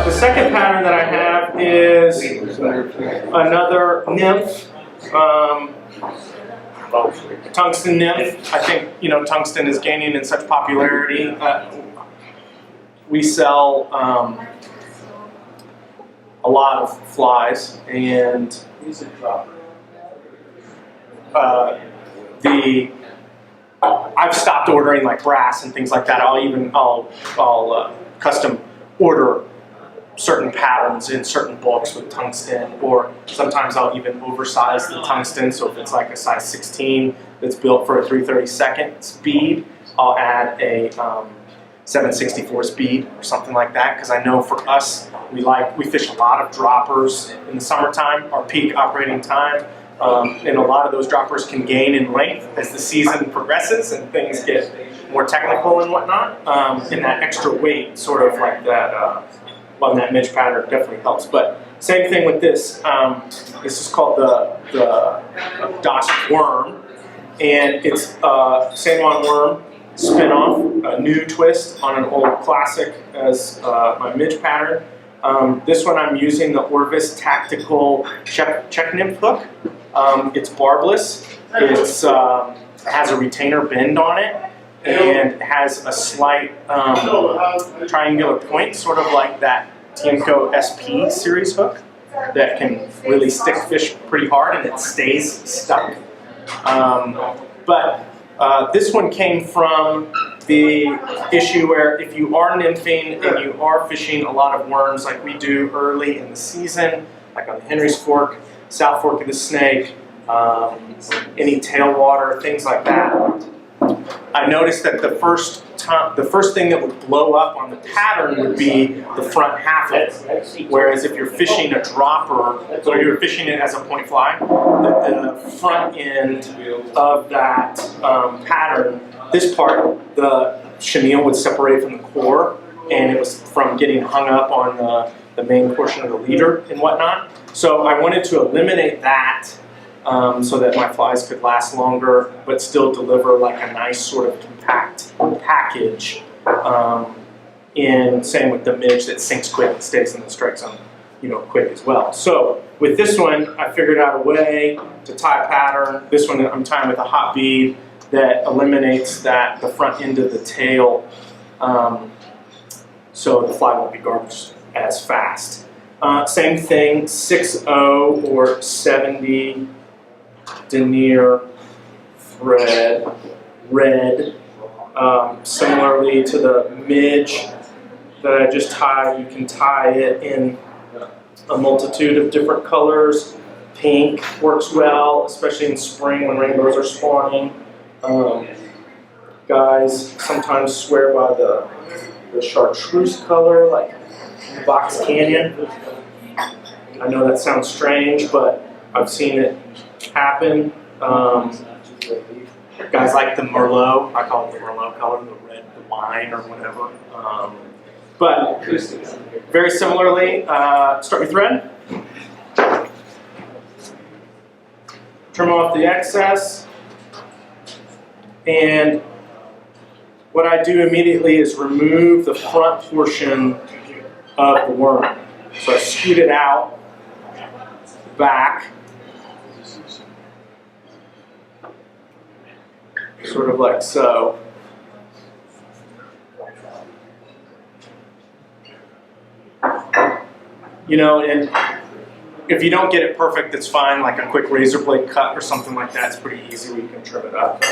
The second pattern that I have is another nymph, tungsten nymph. I think tungsten is gaining in such popularity. We sell a lot of flies, and I've stopped ordering like brass and things like that. I'll custom order certain patterns in certain books with tungsten, or sometimes I'll even oversize the tungsten. So if it's like a size 16 that's built for a 3/32 speed, I'll add a 7/64 speed or something like that, because I know for us, we fish a lot of droppers in the summertime, our peak operating time, and a lot of those droppers can gain in length as the season progresses and things get more technical and whatnot, and that extra weight, sort of like that, on that midge pattern definitely helps. But same thing with this. This is called the Dawkins worm, and it's same on worm spin-off, a new twist on an old classic as my midge pattern. This one I'm using the Orvis Tactical Check Nymph hook. It's barbless. It has a retainer bend on it, and has a slight triangular point, sort of like that Tiemco SP series hook that can really stick fish pretty hard and it stays stuck. But this one came from the issue where if you are nymphing and you are fishing a lot of worms like we do early in the season, like on the Henry's Fork, South Fork of the Snake, any tailwater, things like that, I noticed that the first thing that would blow up on the pattern would be the front half of it. Whereas if you're fishing a dropper, or you're fishing it as a point fly, the front end of that pattern, this part, the chenille would separate from the core, and it was from getting hung up on the main portion of the leader and whatnot. So I wanted to eliminate that, so that my flies could last longer, but still deliver like a nice sort of compact package. And same with the midge that sinks quick and stays in the strike zone, quick as well. So with this one, I figured out a way to tie a pattern. This one I'm tying with a hot bead that eliminates the front end of the tail, so the fly won't be garbaged as fast. Same thing, 6/0 or 70 denier thread, red. Similarly to the midge that I just tied, you can tie it in a multitude of different colors. Pink works well, especially in spring when rainbows are spawning. Guys sometimes swear by the chartreuse color, like Box Canyon. I know that sounds strange, but I've seen it happen. Guys like the Merlot, I call it the Merlot color, the red, the wine or whatever. But very similarly, start your thread. Trim off the excess. And what I do immediately is remove the front portion of the worm. So I scoot it out, back, sort of like so. And if you don't get it perfect, that's fine. Like a quick razor blade cut or something like that, it's pretty easy. We can trim it up.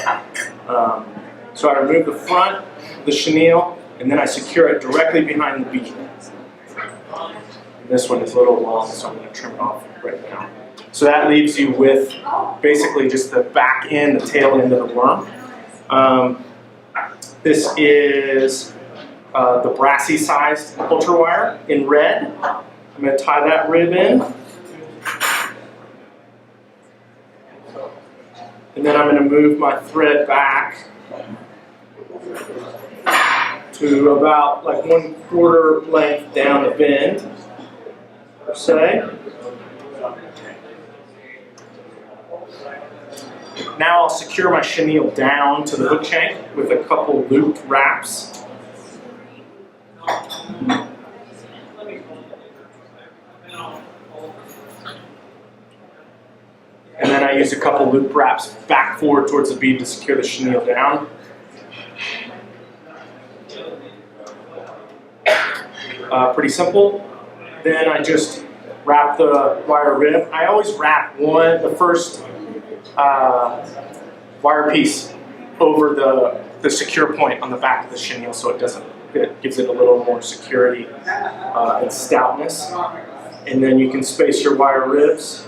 So I remove the front, the chenille, and then I secure it directly behind the beak. And this one is a little long, so I'm going to trim it off right now. So that leaves you with basically just the back end, the tail end of the worm. This is the brassy sized ultra wire in red. I'm going to tie that rib in. And then I'm going to move my thread back to about like 1/4 length down the bend, per se. Now I'll secure my chenille down to the hook shank with a couple looped wraps. use a couple loop wraps back forward towards the bead to secure the chenille down. Pretty simple. Then I just wrap the wire rib. I always wrap the first wire piece over the secure point on the back of the chenille, so it gives it a little more security and stoutness. And then you can space your wire ribs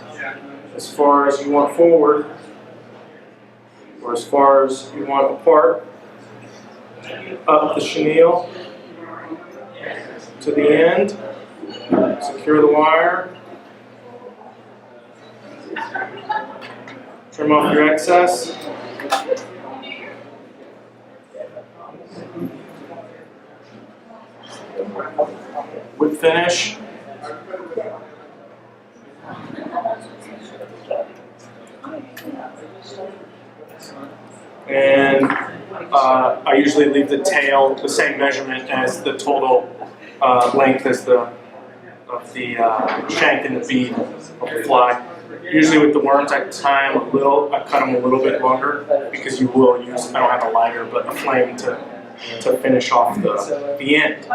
as far as you want forward, or as far as you want apart, up the chenille to the end, secure the wire, trim off your excess. Whip finish. And I usually leave the tail the same measurement as the total length as of the shank and the bead of the fly. Usually with the worms, I tie them a little. I cut them a little bit longer because you will use. I don't have a lighter, but a flame to finish off the end.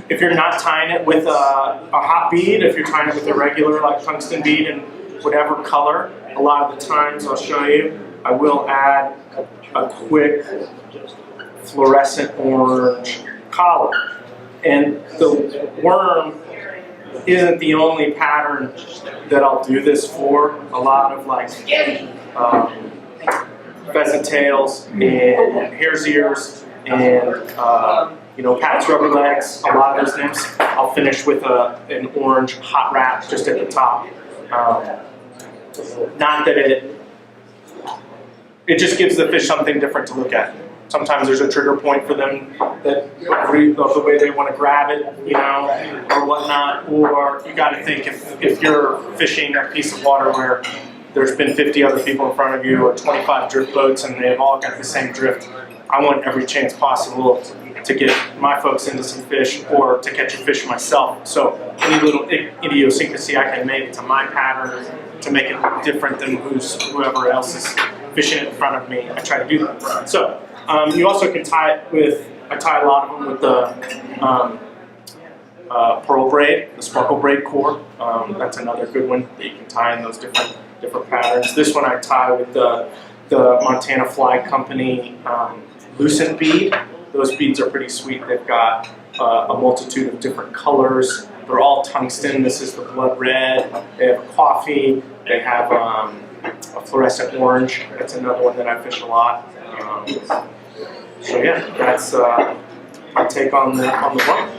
If you're not tying it with a hot bead, if you're tying it with a regular like tungsten bead in whatever color, a lot of the times I'll show you, I will add a quick fluorescent orange collar. And the worm isn't the only pattern that I'll do this for. A lot of like pheasant tails and hare's ears and Pat's rubber legs, a lot of those nymphs, I'll finish with an orange hot wrap just at the top. Not that it just gives the fish something different to look at. Sometimes there's a trigger point for them that of the way they want to grab it, or whatnot. Or you got to think if you're fishing a piece of water where there's been 50 other people in front of you, or 25 drift boats, and they've all got the same drift. I want every chance possible to get my folks into some fish, or to catch a fish myself. So any little idiosyncrasy I can make to my pattern to make it different than whoever else is fishing it in front of me, I try to do that. So you also can tie it with, I tie a lot of them with the pearl braid, the sparkle braid core. That's another good one that you can tie in those different patterns. This one I tie with the Montana Fly Company lucent bead. Those beads are pretty sweet. They've got a multitude of different colors. They're all tungsten. This is the blood red. They have coffee. They have a fluorescent orange. That's another one that I fish a lot. So yeah, that's my take on the worm.